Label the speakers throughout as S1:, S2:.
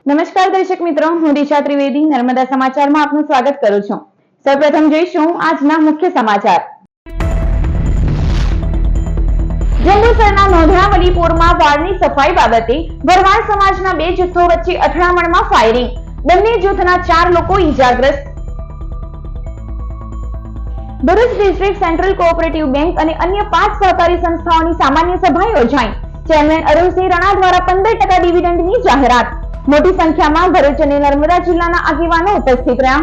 S1: નમસ્કાર દર્શક મિત્રો, હું દિશા ત્રિવેદી નર્મદા સમાચારમાં આપનું સ્વાગત કરું છું। સૌપ્રથમ જોઈશું આજના મુખ્ય સમાચાર। જંબુસરના નોંધણાવલીપુરમાં વાળની સફાઈ બાબતે ભરવાડ સમાજના બે જૂથો વચ્ચે અથડામણમાં ફાયરિંગ, બંને જૂથના 4 લોકો ઈજાગ્રસ્ત। Bharuch district central cooperative bank અને અન્ય 5 સહકારી સંસ્થાઓની સામાન્ય સભા યોજાઈ। ચેરમેન અરુણસિંહ રણા દ્વારા 15% ડિવિડન્ડની જાહેરાત। મોટી સંખ્યામાં ભરૂચ અને નર્મદા જિલ્લાના આગેવાનો ઉપસ્થિત રહ્યા।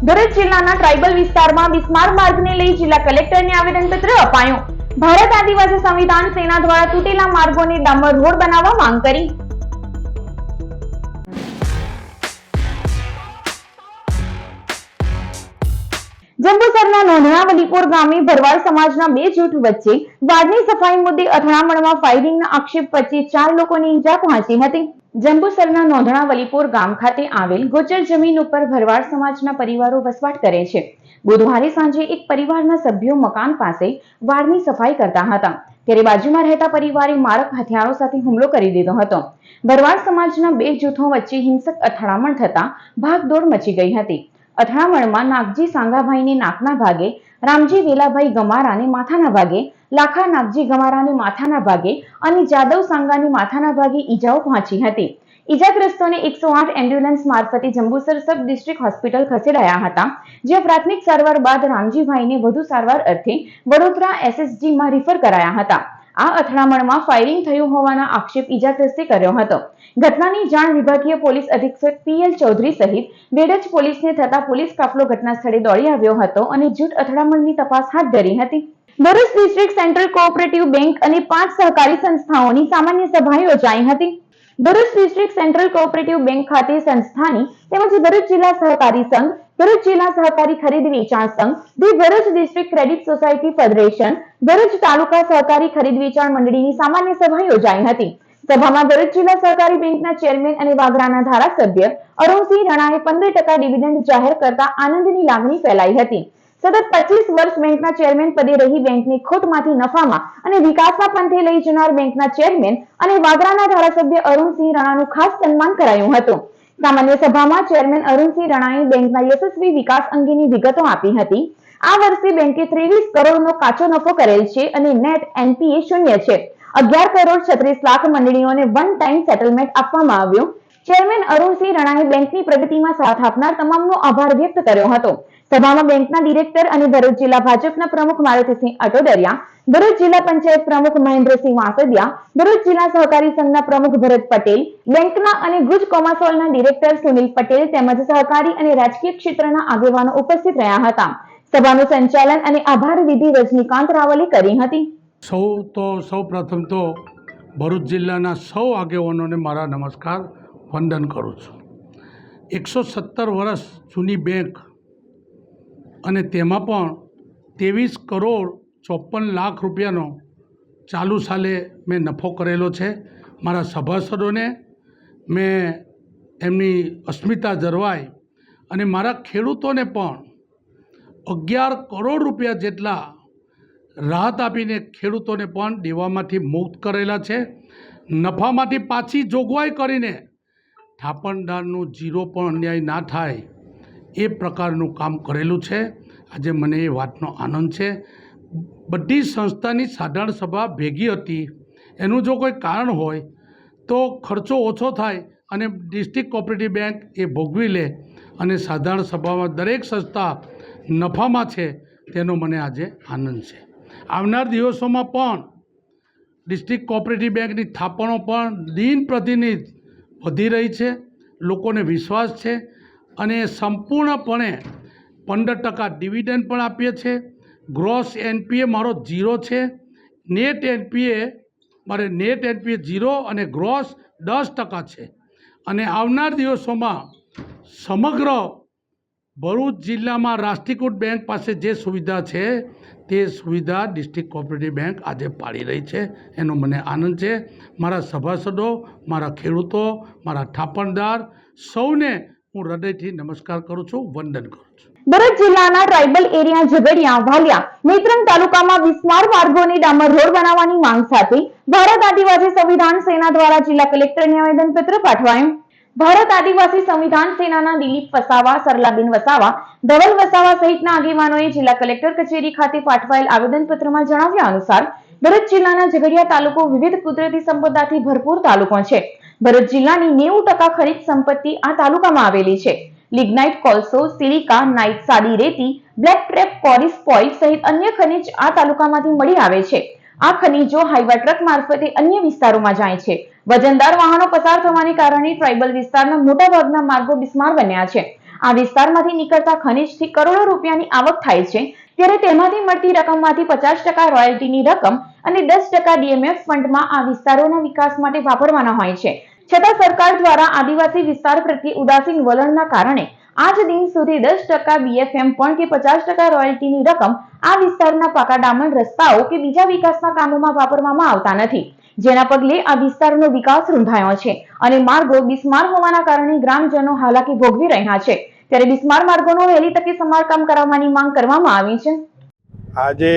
S1: ભરૂચ જિલ્લાના ટ્રાઇબલ વિસ્તારમાં બિસ્માર માર્ગને લઈ જિલ્લા કલેક્ટરને આવેદનપત્ર અપાયું। ભારત આદિવાસી સંવિધાન સેના દ્વારા તૂટેલા માર્ગોને ડામર રોડ બનાવવા માંગ કરી। જંબુસરના નોંધણાવલીપુર ગામે ભરવાડ સમાજના બે જૂથ વચ્ચે વાડની સફાઈ મુદ્દે અથડામણમાં ફાયરિંગના આક્ષેપ વચ્ચે 4 લોકોને ઈજા પહોંચી હતી। જંબુસરના નોંધણાવલીપુર ગામ ખાતે આવેલ ગોચર જમીન ઉપર ભરવાડ સમાજના પરિવારો વસવાટ કરે છે। બુધવારે સાંજે એક પરિવારના સભ્યો મકાન પાસે વાડની સફાઈ કરતા હતા, ત્યારે બાજુમાં રહેતા પરિવારે મારક હથિયારો સાથે હુમલો કરી દીધો હતો। ભરવાડ સમાજના બે જૂથો વચ્ચે હિંસક અથડામણ થતા ભાગદોડ મચી ગઈ હતી। અથડામણમાં નાગજી સાંગાભાઈને નાકના ભાગે, રામજી વેલાભાઈ ગમારાને માથાના ભાગે, લાખા નાગજી ગમારાને માથાના ભાગે અને જાદવ સાંગાને માથાના ભાગે ઈજાઓ પહોંચી હતી। ઈજાગ્રસ્તોને 108 એમ્બ્યુલન્સ મારફતે જંબુસર સબ ડિસ્ટ્રિક્ટ હોસ્પિટલ ખસેડાયા હતા, જ્યાં પ્રાથમિક સારવાર બાદ રામજીભાઈને વધુ સારવાર અર્થે વડોદરા એસએસજીમાં રિફર કરાયા હતા। આ અથડામણમાં ફાયરિંગ થયું હોવાના આક્ષેપ ઈજાગ્રસ્તે કર્યો હતો। ઘટનાની જાણ વિભાગીય પોલીસ અધિક્ષક પીએલ ચૌધરી સહિત બેડજ પોલીસને થતા પોલીસ કાફલો ઘટના સ્થળે દોડી આવ્યો હતો અને જૂથ અથડામણની તપાસ હાથ ધરી હતી। Bharuch district central cooperative bank અને 5 સહકારી સંસ્થાઓની સામાન્ય સભા યોજાઈ હતી। Bharuch district central cooperative bank ખાતે સંસ્થાની તેમજ ભરૂચ જિલ્લા સહકારી સંઘ, ભરૂચ જિલ્લા સહકારી ખરીદ વેચાણ સંઘ, the Bharuch district credit society federation, Bharuch તાલુકા સહકારી ખરીદ વેચાણ મંડળીની સામાન્ય સભા યોજાઈ હતી। સભામાં ભરૂચ જિલ્લા સહકારી બેંકના ચેરમેન અને વાગરાના ધારાસભ્ય અરુણસિંહ રણાએ 15% ડિવિડન્ડ જાહેર કરતા આનંદની લાગણી ફેલાઈ હતી। સતત 25 વર્ષ બેંકના ચેરમેન પદે રહી બેંકને ખોટમાંથી નફામાં અને વિકાસના પંથે લઈ જનાર બેંકના ચેરમેન અને વાગરાના ધારાસભ્ય અરુણસિંહ રણાનું ખાસ સન્માન કરાયું હતું। સામાન્ય સભામાં ચેરમેન અરુણસિંહ રણાએ બેંકના યશસ્વી વિકાસ અંગેની વિગતો આપી હતી। આ વર્ષે બેંકે 23 કરોડનો કાચો નફો કરેલ છે અને નેટ એનપીએ શૂન્ય છે। 11 કરોડ 36 લાખ મંડળીઓને વન ટાઈમ સેટલમેન્ટ આપવામાં આવ્યું। ચેરમેન અરુણસિંહ રણાએ બેંકની પ્રગતિમાં સાથ આપનાર તમામનો આભાર વ્યક્ત કર્યો હતો। સભામાં બેંકના ડિરેક્ટર અને ભરૂચ જિલ્લા ભાજપના પ્રમુખ મારુતિસિંહ અટોદરિયા, ભરૂચ જિલ્લા પંચાયત પ્રમુખ મહેન્દ્રસિંહ વાંસદિયા, ભરૂચ જિલ્લા સહકારી સંઘના પ્રમુખ ભરત પટેલ, બેંકના અને ગુજ કોમાસોલના ડિરેક્ટર સુનિલ પટેલ તેમજ સહકારી અને રાજકીય ક્ષેત્રના આગેવાનો ઉપસ્થિત રહ્યા હતા। સભાનું સંચાલન અને આભાર વિધિ રજનીકાંત રાવલે કરી હતી।
S2: સૌ પ્રથમ તો ભરૂચ જિલ્લાના સૌ આગેવાનોને મારા નમસ્કાર વંદન કરું છું। 117 વર્ષ જૂની બેંક અને તેમાં પણ 23 કરોડ 54 લાખ રૂપિયાનો ચાલુ સાલે મેં નફો કરેલો છે। મારા સભાસદોને મેં એમની અસ્મિતા જળવાય અને મારા ખેડૂતોને પણ 11 કરોડ રૂપિયા જેટલા રાહત આપીને ખેડૂતોને પણ દેવામાંથી મુક્ત કરેલા છે। નફામાંથી પાછી જોગવાઈ કરીને થાપણદારનું જીરો પણ અન્યાય ના થાય એ પ્રકારનું કામ કરેલું છે। આજે મને એ વાતનો આનંદ છે। બધી સંસ્થાની સાધારણ સભા ભેગી હતી, એનું જો કોઈ કારણ હોય તો ખર્ચો ઓછો થાય અને ડિસ્ટ્રિક્ટ કોઓપરેટિવ બેંક એ ભોગવી લે અને સાધારણ સભામાં દરેક સંસ્થા નફામાં છે, તેનો મને આજે આનંદ છે। આવનાર દિવસોમાં પણ ડિસ્ટ્રિક્ટ કોઓપરેટિવ બેંકની થાપણો પણ દિન પ્રતિદિન વધી રહી છે, લોકોને વિશ્વાસ છે અને સંપૂર્ણપણે 15% ડિવિડન્ડ પણ આપીએ છીએ। ગ્રોસ એનપીએ મારો 0 છે, નેટ એનપીએ 0 અને ગ્રોસ 10% છે અને આવનાર દિવસોમાં સમગ્ર ભરૂચ જિલ્લામાં રાષ્ટ્રીયકૃત બેંક પાસે જે સુવિધા છે તે સુવિધા ડિસ્ટ્રિક્ટ કોઓપરેટિવ બેંક આજે પાડી રહી છે, એનો મને આનંદ છે। મારા સભાસદો, મારા ખેડૂતો, મારા થાપણદાર સૌને હું હૃદયથી નમસ્કાર કરું છું, વંદન કરું છું।
S1: ભરૂચ જિલ્લાના ટ્રાઇબલ એરિયા ઝઘડિયા વાલિયા નેત્રંગ તાલુકામાં વિસ્માર માર્ગોની ડામર રોડ બનાવવાની માંગ સાથે ભારત આદિવાસી સંવિધાન સેના દ્વારા જિલ્લા કલેક્ટરને આવેદનપત્ર પાઠવાયું. ભારત આદિવાસી સંવિધાન સેનાના દિલીપ વસાવા, સરલાબેન વસાવા, ધવલ વસાવા સહિતના આગેવાનોએ જિલ્લા કલેક્ટર કચેરી ખાતે પાઠવાયેલ આવેદનપત્રમાં જણાવ્યા અનુસાર ભરૂચ જિલ્લાના ઝઘડિયા તાલુકો વિવિધ કુદરતી સંપદાથી ભરપૂર તાલુકો છે. ભરૂચ જિલ્લાની 90% ખનિજ સંપત્તિ આ તાલુકામાં આવેલી છે. લિગ્નાઇટ, કોલસો, સિલિકા, નાઇટ, સાદી રેતી, બ્લેક ટ્રેપ, કોરી, સ્પોઇલ સહિત અન્ય ખનિજ આ તાલુકામાંથી મળી આવે છે. આ ખનિજો હાઈવા ટ્રક મારફતે અન્ય વિસ્તારોમાં જાય છે. વજનદાર વાહનો પસાર થવાને કારણે ટ્રાઇબલ વિસ્તારના મોટાભાગના માર્ગો બિસ્માર બન્યા છે. આ વિસ્તારમાંથી નીકળતા ખનિજથી કરોડો રૂપિયાની આવક થાય છે. ત્યારે તેમાંથી મળતી રકમમાંથી 50% રોયલ્ટીની રકમ અને 10% ડીએમએફ ફંડમાં આ વિસ્તારોના વિકાસ માટે વાપરવાના હોય છે. છતાં સરકાર દ્વારા આદિવાસી વિસ્તાર પ્રત્યે ઉદાસીન વલણના કારણે આજ દિન સુધી 10% બીએફએમ પણ કે 50% રોયલ્ટીની રકમ આ વિસ્તારના પાકા ડામર રસ્તાઓ કે બીજા વિકાસના કામોમાં વાપરવામાં આવતા નથી. જેના પગલે આ વિસ્તારનો વિકાસ રૂંધાયો છે અને માર્ગો બિસ્માર હોવાના કારણે ગ્રામજનો હાલાકી ભોગવી રહ્યા છે. ત્યારે બિસ્માર માર્ગોનું વહેલી તકે સમારકામ કરાવવાની માંગ કરવામાં આવી છે.
S3: આજે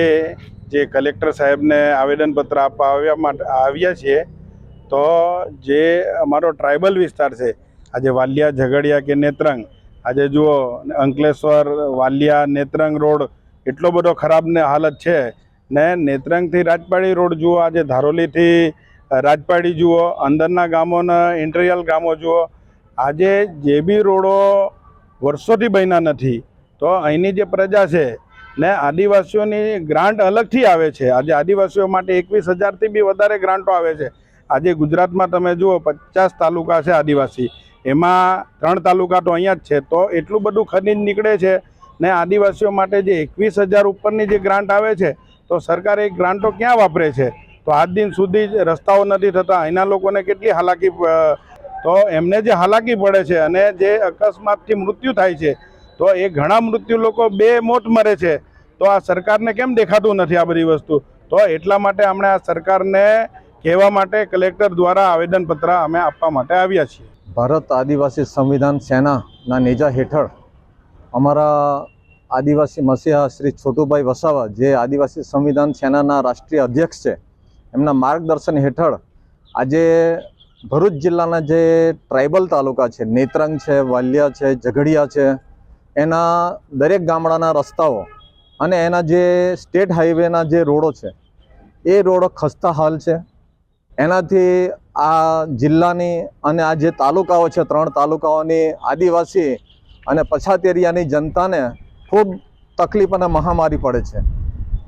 S3: જે કલેક્ટર સાહેબને આવેદનપત્ર આપવા આવ્યા છીએ, તો જે અમારો ટ્રાઇબલ વિસ્તાર છે, આજે વાલિયા, ઝઘડિયા કે નેત્રંગ, આજે જુઓ અંકલેશ્વર, વાલિયા, નેત્રંગ રોડ એટલો બધો ખરાબ ને હાલત છે ને. નેત્રંગથી રાજપાડી રોડ જુઓ, આજે ધારોલીથી રાજપાડી જુઓ, અંદરના ગામોના ઇન્ટિરિયર ગામો જુઓ, આજે જે બી રોડો વર્ષોથી બન્યા નથી. તો અહીંની જે પ્રજા છે ને આદિવાસીઓની ગ્રાન્ટ અલગથી આવે છે. આજે આદિવાસીઓ માટે 21,000થી બી વધારે ગ્રાન્ટો આવે છે. આજે ગુજરાતમાં તમે જુઓ 50 તાલુકા છે આદિવાસી, એમાં 3 તાલુકા તો અહીંયા જ છે. તો એટલું બધું ખનીજ નીકળે છે ને આદિવાસીઓ માટે જે 21,000 ઉપરની જે ગ્રાન્ટ આવે છે, તો સરકાર એ ગ્રાન્ટો ક્યાં વાપરે છે? તો આજ દિન સુધી રસ્તાઓ નથી થતા. અહીંના લોકોને કેટલી હાલાકી, તો એમને જે હાલાકી પડે છે અને જે અકસ્માતથી મૃત્યુ થાય છે, તો એ ઘણા મૃત્યુ લોકો 2 મોત મરે છે. તો આ સરકારને કેમ દેખાતું નથી આ બધી વસ્તુ? તો એટલા માટે આપણે આ સરકારને કહેવા માટે કલેક્ટર દ્વારા આવેદનપત્ર અમે આપવા માટે આવ્યા છીએ.
S4: ભારત આદિવાસી સંવિધાન સેનાના નેજા હેઠળ અમારા આદિવાસી મસીહા શ્રી છોટુભાઈ વસાવા, જે આદિવાસી સંવિધાન સેનાના રાષ્ટ્રીય અધ્યક્ષ છે, એમના માર્ગદર્શન હેઠળ આજે ભરૂચ જિલ્લાના જે ટ્રાઇબલ તાલુકા છે, નેત્રંગ છે, વાલિયા છે, ઝઘડિયા છે, એના દરેક ગામડાના રસ્તાઓ અને એના જે સ્ટેટ હાઈવેના જે રોડો છે, એ રોડો ખસ્તા હાલ છે. એનાથી આ જિલ્લાની અને આ જે તાલુકાઓ છે, 3 તાલુકાઓની આદિવાસી અને પછાત એરિયાની જનતાને ખૂબ તકલીફ અને મહામારી પડે છે.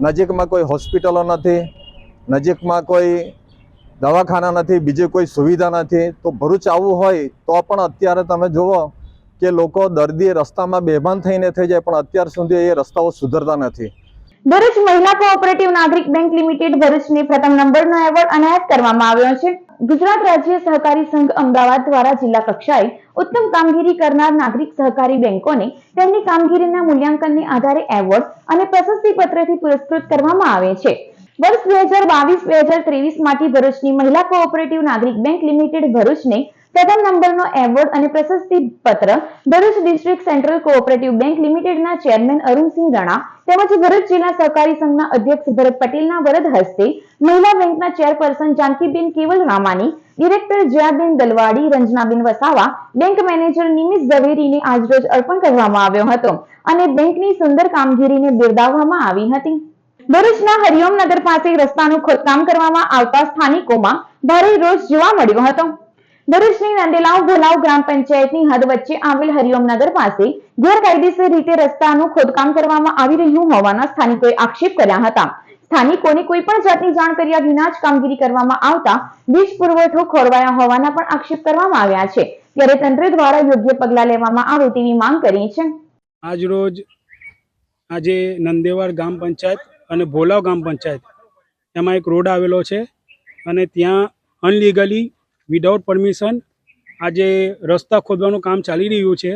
S4: નજીકમાં કોઈ હોસ્પિટલો નથી, નજીકમાં કોઈ દવાખાના નથી, બીજી કોઈ સુવિધા નથી. તો ભરૂચ આવવું હોય તો પણ અત્યારે તમે જુઓ કે લોકો દર્દી રસ્તામાં બેભાન થઈને થઈ જાય, પણ અત્યાર સુધી એ રસ્તાઓ સુધરતા નથી.
S1: ભરૂચ મહિલા કોઓપરેટિવ નાગરિક બેંક લિમિટેડ ભરૂચને પ્રથમ નંબરનો એવોર્ડ એનાયત કરવામાં આવ્યો છે. ગુજરાત રાજ્ય સહકારી સંઘ અમદાવાદ દ્વારા જિલ્લા કક્ષાએ ઉત્તમ કામગીરી કરનાર નાગરિક સહકારી બેંકોને તેમની કામગીરીના મૂલ્યાંકનને આધારે એવોર્ડ અને પ્રશસ્તિ પત્રથી પુરસ્કૃત કરવામાં આવે છે. વર્ષ 2022-2023 માંથી ભરૂચની મહિલા કોઓપરેટિવ નાગરિક બેંક લિમિટેડ ભરૂચને પ્રથમ નંબરનો એવોર્ડ અને પ્રશસ્તિ પત્ર Bharuch district central cooperative bank લિમિટેડના ચેરમેન અરુણસિંહ રણા તેમજ ભરૂચ જિલ્લા સહકારી સંઘના અધ્યક્ષ ભરત પટેલના વરદ હસ્તે મહિલા બેંકના chairperson Jankiben Keval Ramani, director Jayaben Dalwadi, Ranjanaben Vasava, bank manager Nimish ઝવેરીને આજરોજ અર્પણ કરવામાં આવ્યો હતો અને બેંકની સુંદર કામગીરીને બિરદાવવામાં આવી હતી. ભરૂચના હરિઓમ નગર પાસે રસ્તાનું ખોદકામ કરવામાં આવતા સ્થાનિકોમાં ભારે રોષ જોવા મળ્યો હતો. ભરૂચની નંદેલાવ ભોલાવ ગ્રામ પંચાયતની હદ વચ્ચે આવેલ હરિઓમ નગર પાસે ગેરકાયદેસર રીતે રસ્તાનું ખોદકામ કરવામાં આવી રહ્યું હોવાના સ્થાનિકોએ આક્ષેપ કર્યા હતા. સ્થાનિકોને કોઈ પણ જાતની જાણ કર્યા વિના જ કામગીરી કરવામાં આવતા વીજ પુરવઠો ખોરવાયા હોવાના પણ આક્ષેપ કરવામાં આવ્યા છે. ત્યારે તંત્ર દ્વારા યોગ્ય પગલાં લેવામાં આવે તેવી માંગ કરી છે.
S5: આજ રોજ આજે નંદેવાડ ગ્રામ પંચાયત અને ભોલાવ ગ્રામ પંચાયત એમાં એક રોડ આવેલો છે અને ત્યાં અનલીગલી વિધાઉટ પરમિશન આજે રસ્તા ખોદવાનું કામ ચાલી રહ્યું છે.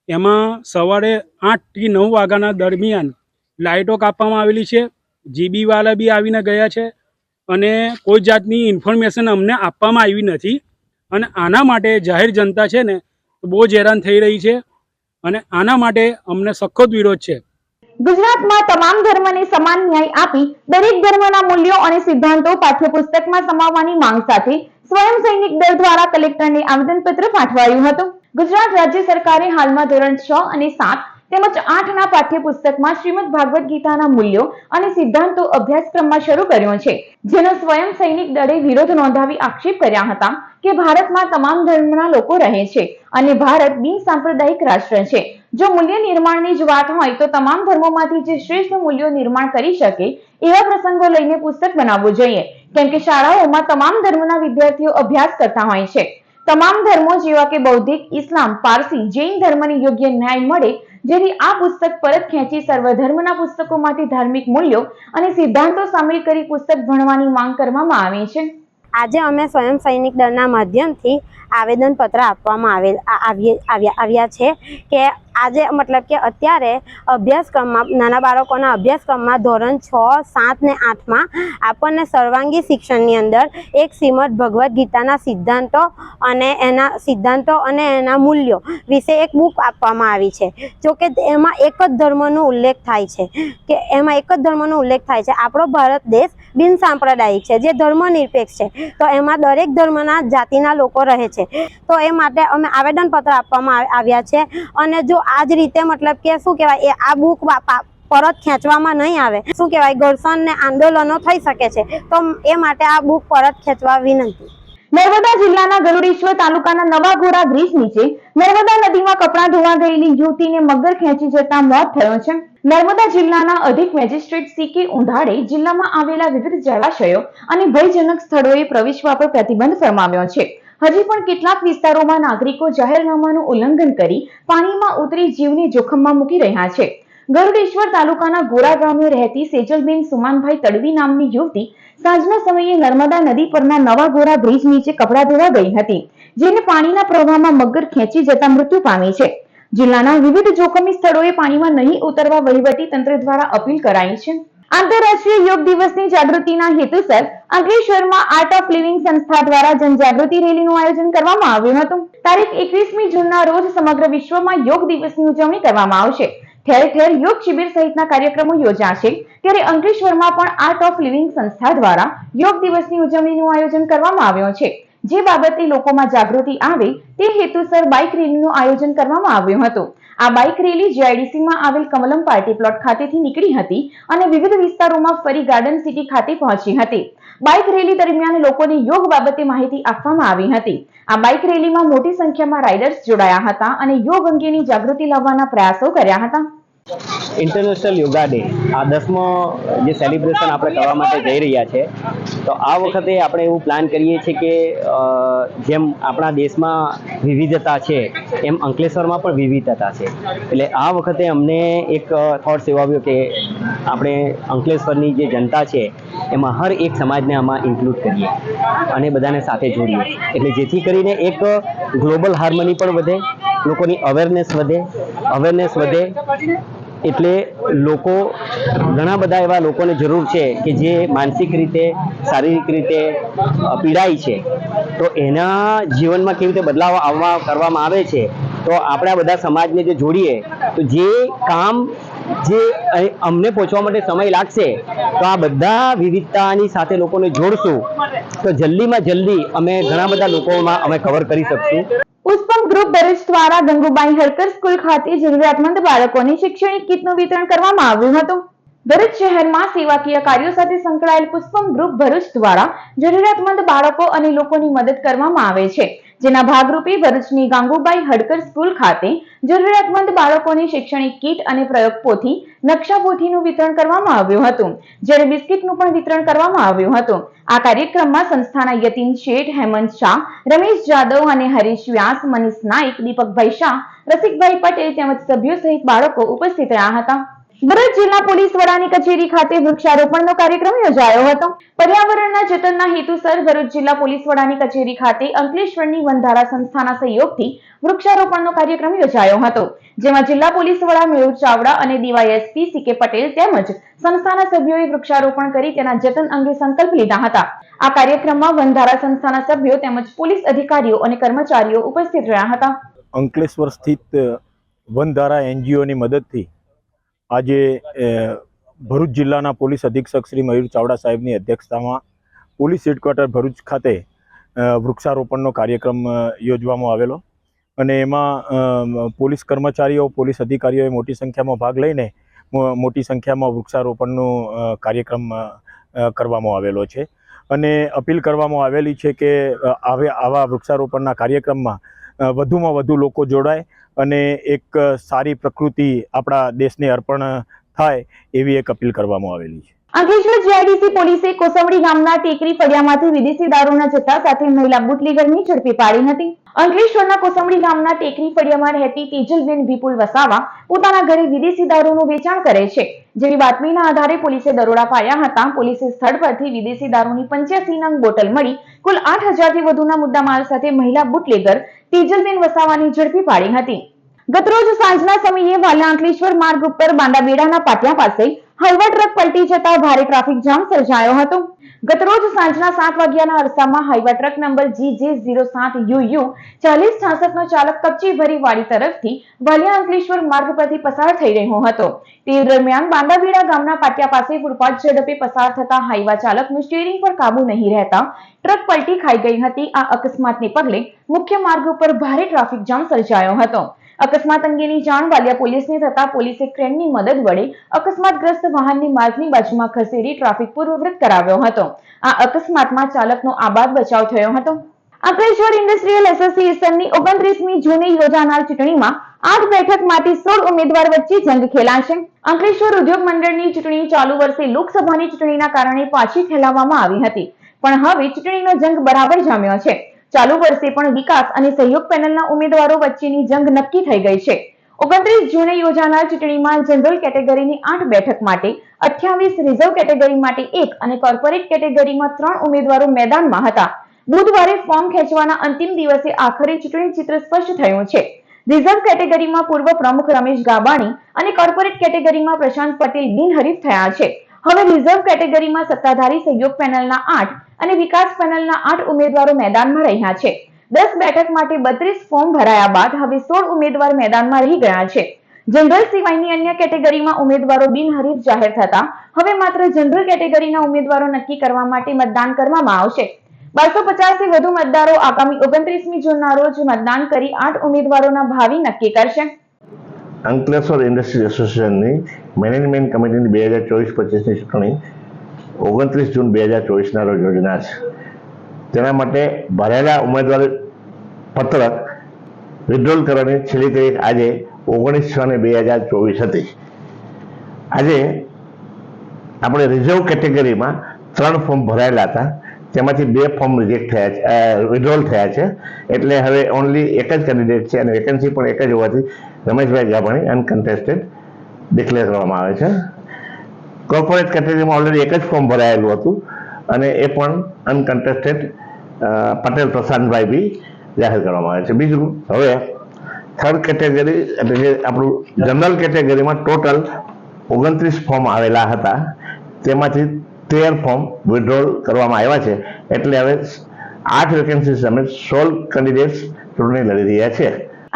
S5: એમાં સવારે 8 થી 9 વાગ્યાના દરમિયાન લાઇટો કાપવામાં આવેલી છે. જીબી વાળા બી આવીને ગયા છે અને કોઈ જાતની ઇન્ફોર્મેશન અમને આપવામાં આવી નથી. અને આના માટે જાહેર જનતા છે ને બહુ જ હેરાન થઈ રહી છે. અને આના માટે અમને સખત વિરોધ છે.
S1: ગુજરાતમાં તમામ ધર્મને સમાન ન્યાય આપી દરેક ધર્મના મૂલ્યો અને સિદ્ધાંતો પાઠ્યપુસ્તકમાં સમાવવાની માંગ સાથે સ્વયં સૈનિક દળ દ્વારા કલેક્ટરને આવેદનપત્ર પાઠવાયું હતું. ગુજરાત રાજ્ય સરકારે હાલમાં ધોરણ 6 અને 7 તેમજ 8 ના પાઠ્યપુસ્તકમાં શ્રીમદ ભાગવત ગીતાના મૂલ્યો અને સિદ્ધાંતો અભ્યાસક્રમમાં શરૂ કર્યો છે, જેનો સ્વયં સૈનિક દળે વિરોધ નોંધાવી આક્ષેપ કર્યા હતા કે ભારતમાં તમામ ધર્મના લોકો રહે છે અને ભારત બિનસાંપ્રદાયિક રાષ્ટ્ર છે. જો મૂલ્ય નિર્માણની જ વાત હોય તો તમામ ધર્મોમાંથી જે શ્રેષ્ઠ મૂલ્યો નિર્માણ કરી શકે એવા પ્રસંગો લઈને પુસ્તક બનાવવું જોઈએ, કેમ કે શાળાઓમાં તમામ ધર્મના વિદ્યાર્થીઓ અભ્યાસ કરતા હોય છે. તમામ ધર્મો જેવા કે બૌદ્ધિક, ઇસ્લામ, પારસી, જૈન ધર્મને યોગ્ય ન્યાય મળે, જેથી આ પુસ્તક પરત ખેંચી સર્વધર્મના પુસ્તકોમાંથી ધાર્મિક મૂલ્યો અને સિદ્ધાંતો સામેલ કરી પુસ્તક ભણવાની માંગ કરવામાં આવી છે.
S6: આજે અમે સ્વયં સૈનિક દળના માધ્યમથી આવેદનપત્ર આપવામાં આવ્યા છે કે આજે મતલબ કે અત્યારે અભ્યાસક્રમમાં નાના બાળકોના અભ્યાસક્રમમાં ધોરણ 6, 7 ને 8માં આપણને સર્વાંગી શિક્ષણની અંદર એક શ્રીમદ ભગવદ્ ગીતાના સિદ્ધાંતો અને એના મૂલ્યો વિશે એક બુક આપવામાં આવી છે. જો કે એમાં એક જ ધર્મનો ઉલ્લેખ થાય છે આપણો ભારત દેશ બિનસાંપ્રદાયિક છે, જે ધર્મનિરપેક્ષ છે, તો એમાં દરેક ધર્મના જાતિના લોકો રહે છે. તો એ માટે અમે આવેદનપત્ર આપવામાં આવ્યા છે અને જો આ જ રીતે મતલબ કે શું કહેવાય આ બુક પરત ખેંચવામાં નહીં આવે, શું કહેવાય ઘર્ષણ ને આંદોલનો થઈ શકે છે, તો એ માટે આ બુક પરત ખેંચવા વિનંતી.
S1: નર્મદા જિલ્લાના ગરુડેશ્વર તાલુકાના નવા ગોરા બ્રિજ નીચે નર્મદા નદીમાં કપડાં ધોવા ગયેલી યુવતીને મગર ખેંચી જતા મોત થયો છે. નર્મદા જિલ્લાના અધિક મેજિસ્ટ્રેટ સી.કે. ઉંધાડે જિલ્લામાં આવેલા વિવિધ જળાશયો અને ભયજનક સ્થળોએ પ્રવેશવા પર પ્રતિબંધ ફરમાવ્યો છે. હજી પણ કેટલાક વિસ્તારોમાં નાગરિકો જાહેરનામાનું ઉલ્લંઘન કરી પાણીમાં ઉતરી જીવને જોખમમાં મૂકી રહ્યા છે. ગરુડેશ્વર તાલુકાના ગોરા ગામે રહેતી સેજલબેન સુમાનભાઈ તડવી નામની યુવતી સાંજના સમયે નર્મદા નદી પરના નવા ગોરા બ્રિજ નીચે કપડાં ધોવા ગઈ હતી, જેને પાણીના પ્રવાહમાં મગર ખેંચી જતા મૃત્યુ પામી છે. જિલ્લાના વિવિધ જોખમી સ્થળોએ પાણીમાં નહીં ઉતરવા વહીવટી તંત્ર દ્વારા અપીલ કરાઈ છે. આંતરરાષ્ટ્રીય યોગ દિવસની જાગૃતિના હેતુસર અંકલેશ્વરમાં આર્ટ ઓફ લિવિંગ સંસ્થા દ્વારા જનજાગૃતિ રેલીનું આયોજન કરવામાં આવ્યું હતું. તારીખ 21મી જૂનના રોજ સમગ્ર વિશ્વમાં યોગ દિવસની ઉજવણી કરવામાં આવશે. ઠેર ઠેર યોગ શિબિર સહિતના કાર્યક્રમો યોજાશે, ત્યારે અંકલેશ્વરમાં પણ આર્ટ ઓફ લિવિંગ સંસ્થા દ્વારા યોગ દિવસની ઉજવણીનું આયોજન કરવામાં આવ્યું છે. જે બાબતે લોકોમાં જાગૃતિ આવે તે હેતુસર બાઇક રેલીનું આયોજન કરવામાં આવ્યું હતું. આ બાઇક રેલી જીઆઈડીસીમાં આવેલ કમલમ પાર્ટી પ્લોટ ખાતેથી નીકળી હતી અને વિવિધ વિસ્તારોમાં ફરી ગાર્ડન સિટી ખાતે પહોંચી હતી. બાઇક રેલી દરમિયાન લોકોને યોગ બાબતે માહિતી આપવામાં આવી હતી. આ બાઇક રેલીમાં મોટી સંખ્યામાં રાઇડર્સ જોડાયા હતા અને યોગ અંગેની જાગૃતિ લાવવાના પ્રયાસો કર્યા હતા.
S7: ઇન્ટરનેશનલ યોગા ડે આ 10મો જે સેલિબ્રેશન આપણે કરવા માટે જઈ રહ્યા છે, તો આ વખતે આપણે એવું પ્લાન કરીએ છીએ કે જેમ આપણા દેશમાં વિવિધતા છે એમ અંકલેશ્વરમાં પણ વિવિધતા છે. એટલે આ વખતે અમને એક થોટ્સ એવો આવ્યો કે આપણે અંકલેશ્વરની જે જનતા છે એમાં હર એક સમાજને આમાં ઇન્ક્લુડ કરીએ અને બધાને સાથે જોડીએ, એટલે જેથી કરીને એક ગ્લોબલ હાર્મની પણ વધે, લોકોની અવેરનેસ વધે. એટલે લોકો ઘણા બધા એવા લોકોને જરૂર છે કે જે માનસિક રીતે, શારીરિક રીતે પીડાય છે, તો એના જીવનમાં કેવી રીતે બદલાવ કરવામાં આવે છે, તો આપણે આ બધા સમાજને જે જોડીએ તો જે કામ જે અમને પહોંચવા માટે સમય લાગશે, તો આ બધા વિવિધતાની સાથે લોકોને જોડશું તો જલ્દીમાં જલ્દી અમે ઘણા બધા લોકોમાં અમે કવર કરી શકશું.
S1: પુષ્પમ ગ્રુપ ભરૂચ દ્વારા ગંગુબાઈ હડકર સ્કૂલ ખાતે જરૂરિયાતમંદ બાળકોને શૈક્ષણિક કીટનું વિતરણ કરવામાં આવ્યું હતું. ભરૂચ શહેરમાં સેવાકીય કાર્યો સાથે સંકળાયેલ પુષ્પમ ગ્રુપ ભરૂચ દ્વારા જરૂરિયાતમંદ બાળકો અને લોકોની મદદ કરવામાં આવે છે, જેના ભાગરૂપે ભરૂચની ગંગુબાઈ હડકર સ્કૂલ ખાતે જરૂરિયાતમંદ બાળકોને શૈક્ષણિક કીટ અને પ્રયોગ પોથી, નકશા પોથીનું વિતરણ કરવામાં આવ્યું હતું, જ્યારે બિસ્કિટનું પણ વિતરણ કરવામાં આવ્યું હતું. આ કાર્યક્રમમાં સંસ્થાના યતીન શેઠ, હેમંત શાહ, રમેશ જાદવ અને હરીશ વ્યાસ, મનીષ નાઈક, દીપકભાઈ શાહ, રસિકભાઈ પટેલ તેમજ સભ્યો સહિત બાળકો ઉપસ્થિત રહ્યા હતા. ભરૂચ જિલ્લા પોલીસ વડાની કચેરી ખાતે વૃક્ષારોપણનો કાર્યક્રમ યોજાયો હતો. પર્યાવરણના જતનના હેતુસર ભરૂચ જિલ્લા પોલીસ વડાની કચેરી ખાતે અંકલેશ્વરની વનધારા સંસ્થાના સહયોગથી વૃક્ષારોપણનો કાર્યક્રમ યોજાયો હતો, જેમાં જિલ્લા પોલીસ વડા મેહુલ ચાવડા અને ડીવાયએસપી સી.કે. પટેલ તેમજ સંસ્થાના સભ્યોએ વૃક્ષારોપણ કરી તેના જતન અંગે સંકલ્પ લીધા હતા. આ કાર્યક્રમમાં વનધારા સંસ્થાના સભ્યો તેમજ પોલીસ અધિકારીઓ અને કર્મચારીઓ ઉપસ્થિત રહ્યા હતા.
S8: અંકલેશ્વર સ્થિત વનધારા એનજીઓની મદદથી આજે ભરૂચ જિલ્લાના પોલીસ અધિક્ષક શ્રી મયુર ચાવડા સાહેબની અધ્યક્ષતામાં પોલીસ હેડક્વાર્ટર ભરૂચ ખાતે વૃક્ષારોપણનો કાર્યક્રમ યોજવામાં આવેલો અને એમાં પોલીસ કર્મચારીઓ પોલીસ અધિકારીઓએ મોટી સંખ્યામાં ભાગ લઈને મોટી સંખ્યામાં વૃક્ષારોપણનો કાર્યક્રમ કરવામાં આવેલો છે અને અપીલ કરવામાં આવેલી છે કે આવા વૃક્ષારોપણના કાર્યક્રમમાં વધુમાં વધુ લોકો જોડાય અને એક સારી પ્રકૃતિ આપણા દેશને અર્પણ થાય એવી એક અપીલ કરવામાં આવેલી છે.
S1: અંકલેશ્વર જીઆઈડીસી પોલીસે કોસંબડી ગામના ટેકરી ફળિયામાંથી વિદેશી દારૂના જથ્થા સાથે મહિલા બુટલેગરની ઝડપી પાડી હતી. અંકલેશ્વરના કોસંબડી ગામના ટેકરી ફળિયામાં રહેતી તેજલબેન વિપુલ વસાવા પોતાના ઘરે વિદેશી દારૂનું વેચાણ કરે છે, જેવી બાતમીના આધારે પોલીસે દરોડા પાડ્યા હતા. પોલીસે સ્થળ પરથી વિદેશી દારૂની 85 નંગ બોટલ મળી કુલ 8,000 થી વધુના મુદ્દામાલ સાથે મહિલા બુટલેગર તેજલબેન વસાવાની ઝડપી પાડી હતી. ગતરોજ સાંજના સમયે વાલિયા અંકલેશ્વર માર્ગ ઉપર બાંડાબેડાના પાટિયા પાસે હાઈવા ટ્રક પલટી જતા ભારે ટ્રાફિક જામ સર્જાયો હતો. ગતરોજ સાંજના 7 વાગ્યાના અરસામાં હાઈવા ટ્રક નંબર GJ07UU 4066 નો ચાલક કપચી ભરી વાડી તરફથી વાલિયા અંકલેશ્વર માર્ગ પરથી પસાર થઈ રહ્યો હતો. તે દરમિયાન બાંડાબેડા ગામના પાટિયા પાસે ફૂટપાથ ઝડપે પસાર થતા હાઈવા ચાલકનું સ્ટીયરિંગ પર કાબુ નહીં રહેતા ટ્રક પલટી ખાઈ ગઈ હતી. આ અકસ્માતને પગલે મુખ્ય માર્ગ ઉપર ભારે ટ્રાફિક જામ સર્જાયો હતો. અકસ્માત અંગેની જાણ વાલિયા પોલીસને થતા પોલીસે ક્રેનની મદદ વડે અકસ્માતગ્રસ્ત વાહનને માર્ગની બાજુમાં ખસેડી ટ્રાફિક પૂર્વવૃત કરાવ્યો હતો. આ અકસ્માતમાં ચાલકનો આબાદ બચાવ થયો હતો. અંકલેશ્વર ઇન્ડસ્ટ્રીયલ એસોસિએશનની 29મી જૂને યોજાનાર ચૂંટણીમાં 8 બેઠક માટે 16 ઉમેદવાર વચ્ચે જંગ ખેલાશે. અંકલેશ્વર ઉદ્યોગ મંડળની ચૂંટણી ચાલુ વર્ષે લોકસભાની ચૂંટણીના કારણે પાછી ઠેલાવવામાં આવી હતી, પણ હવે ચૂંટણીનો જંગ બરાબર જામ્યો છે. ચાલુ વર્ષે પણ વિકાસ અને સહયોગ પેનલના ઉમેદવારો વચ્ચેની જંગ નક્કી થઈ ગઈ છે. 29 જૂને યોજાનાર ચૂંટણીમાં જનરલ કેટેગરીની 8 બેઠક માટે 28, રિઝર્વ કેટેગરી માટે 1 અને કોર્પોરેટ કેટેગરીમાં 3 ઉમેદવારો મેદાનમાં હતા. બુધવારે ફોર્મ ખેંચવાના અંતિમ દિવસે આખરે ચૂંટણી ચિત્ર સ્પષ્ટ થયું છે. રિઝર્વ કેટેગરીમાં પૂર્વ પ્રમુખ રમેશ ગાબાણી અને કોર્પોરેટ કેટેગરીમાં પ્રશાંત પટેલ બિનહરીફ થયા છે. હવે રિઝર્વ કેટેગરીમાં સત્તાધારી સહયોગ પેનલના 8 અને વિકાસ પેનલના 8 ઉમેદવારો મેદાનમાં રહ્યા છે. 10 બેઠક માટે 32 ફોર્મ ભરાયા બાદ હવે 16 ઉમેદવાર મેદાનમાં રહી ગયા છે. જનરલ સિવાયની અન્ય કેટેગરીમાં ઉમેદવારો બિનહરીફ જાહેર થતા હવે માત્ર જનરલ કેટેગરીના ઉમેદવારો નક્કી કરવા માટે મતદાન કરવામાં આવશે. 250 થી વધુ મતદારો આગામી 29મી જૂનના રોજ મતદાન કરી 8 ઉમેદવારોના ભાવિ નક્કી કરશે.
S9: અંકલેશ્વર ઇન્ડસ્ટ્રી એસોસિએશનની મેનેજમેન્ટ કમિટીની 2024-25ની ચૂંટણી 29 જૂન 2024ના રોજ યોજાનાર છે. તેના માટે ભરેલા ઉમેદવારી પત્રક વિડ્રોલ કરવાની છેલ્લી તારીખ આજે 19/6/2024 હતી. આજે આપણે રિઝર્વ કેટેગરીમાં 3 ફોર્મ ભરાયેલા હતા, તેમાંથી 2 ફોર્મ રિજેક્ટ થયા છે, વિડ્રોલ થયા છે. એટલે હવે ઓનલી એક જ કેન્ડિડેટ છે અને વેકેન્સી પણ એક જ હોવાથી રમેશભાઈ ગાભાણી અનકન્ટેસ્ટેડ ડિક્લેર કરવામાં આવે છે. કોર્પોરેટ કેટેગરીમાં ઓલરેડી એક જ ફોર્મ ભરાયેલું હતું અને એ પણ અનકન્ટેસ્ટેડ પટેલ પ્રશાંતભાઈ બી જાહેર કરવામાં આવે છે. બીજું હવે થર્ડ કેટેગરી એટલે કે આપણું જનરલ કેટેગરીમાં ટોટલ 29 ફોર્મ આવેલા હતા, તેમાંથી 13 ફોર્મ વિડ્રોલ કરવામાં આવ્યા છે. એટલે હવે 8 વેકેન્સી સામે 16 કેન્ડિડેટ્સ ચૂંટણી લડી રહ્યા છે.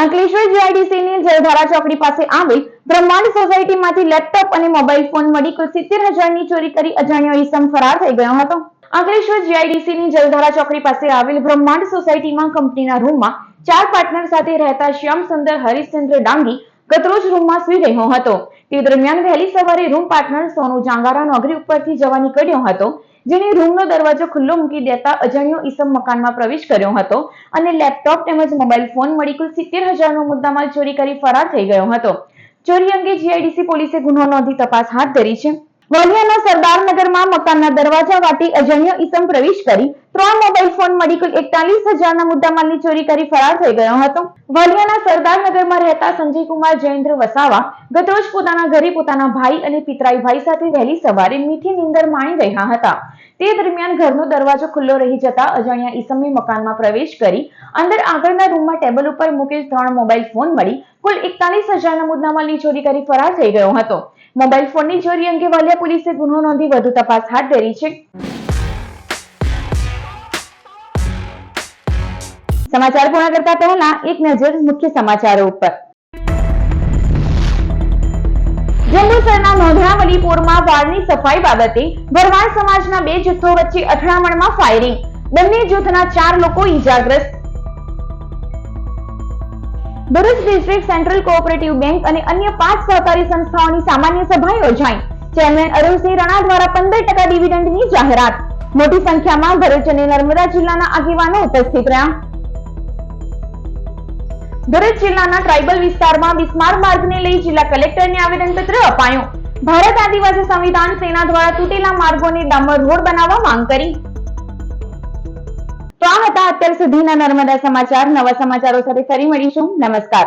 S1: અંકલેશ્વર જીઆઈડીસીની જલધારા ચોકડી પાસે આવેલ બ્રહ્માંડ સોસાયટીમાંથી લેપટોપ અને મોબાઈલ ફોન મળી કુલ 70,000ની ચોરી કરી અજાણ્યો ઈસમ ફરાર થઈ ગયો હતો. અંકલેશ્વર જીઆઈડીસીની જલધારા ચોકડી પાસે આવેલ બ્રહ્માંડ સોસાયટીમાં કંપનીના રૂમમાં 4 પાર્ટનર સાથે રહેતા શ્યામ સુંદર હરીશચંદ્ર ડાંગી ગતરોજ રૂમમાં સૂઈ રહ્યો હતો. તે દરમિયાન વહેલી સવારે રૂમ પાર્ટનર સોનુ જાંગારા નોકરી ઉપરથી જવા નીકળ્યો હતો, જેને રૂમનો દરવાજો ખુલ્લો મૂકી દેતા અજાણ્યો ઈસમ મકાનમાં પ્રવેશ કર્યો હતો અને લેપટોપ તેમજ મોબાઈલ ફોન મળી કુલ 70,000નો મુદ્દામાલ ચોરી કરી ફરાર થઈ ગયો હતો. ચોરી અંગે જીઆઈડીસી પોલીસે ગુનો નોંધી તપાસ હાથ ધરી છે. વાલિયાના સરદારનગરમાં મકાનના દરવાજા વાટી અજાણ્યો ઈસમ પ્રવેશ કરી 3 મોબાઈલ ફોન મળી કુલ 41,000ના મુદ્દામાલની ચોરી કરી ફરાર થઈ ગયો હતો. વાલિયાના સરદારનગરમાં રહેતા સંજયકુમાર જયેન્દ્ર વસાવા ગતરોજ પોતાના ઘરે પોતાના ભાઈ અને પિતરાઈ ભાઈ સાથે વહેલી સવારે મીઠી નીંદર માણી રહ્યા હતા. તે દરમિયાન ઘરનો દરવાજો ખુલ્લો રહી જતા અજાણ્યા ઈસમે મકાનમાં પ્રવેશ કરી અંદર આગળના રૂમમાં ટેબલ ઉપર મૂકેલ 3 મોબાઈલ ફોન મળી કુલ 41,000ના મુદ્દામાલની ચોરી કરી ફરાર થઈ ગયો હતો. મોબાઈલ ફોનની ચોરી અંગે વાલિયા પોલીસે ગુનો નોંધી વધુ તપાસ હાથ ધરી છે. સમાચાર પૂર્ણ કરતા પહેલા એક નજર મુખ્ય સમાચારો ઉપર. જંબુસરના નોંધણાવલીપુરમાં વાળની સફાઈ બાબતે ભરવાડ સમાજના બે જૂથો વચ્ચે અથડામણમાં ફાયરિંગ, બંને જૂથના 4 લોકો ઈજાગ્રસ્ત. Bharuch district central cooperative bank અને અન્ય 5 સહકારી સંસ્થાઓની સામાન્ય સભા યોજાઈ. ચેરમેન અરુણસિંહ રણા દ્વારા 15% ડિવિડન્ડની જાહેરાત. મોટી સંખ્યામાં ભરૂચ અને નર્મદા જિલ્લાના આગેવાનો ઉપસ્થિત રહ્યા. ભરૂચ જિલ્લાના ટ્રાઇબલ વિસ્તારમાં બિસ્માર માર્ગને લઈ જિલ્લા કલેક્ટરને આવેદનપત્ર અપાયું. ભારત આદિવાસી સંવિધાન સેના દ્વારા તૂટેલા માર્ગોને ડામર રોડ બનાવવા માંગ કરી. તો આ હતા અત્યાર સુધીના નર્મદા સમાચાર. નવા સમાચારો સાથે ફરી મળીશું. નમસ્કાર.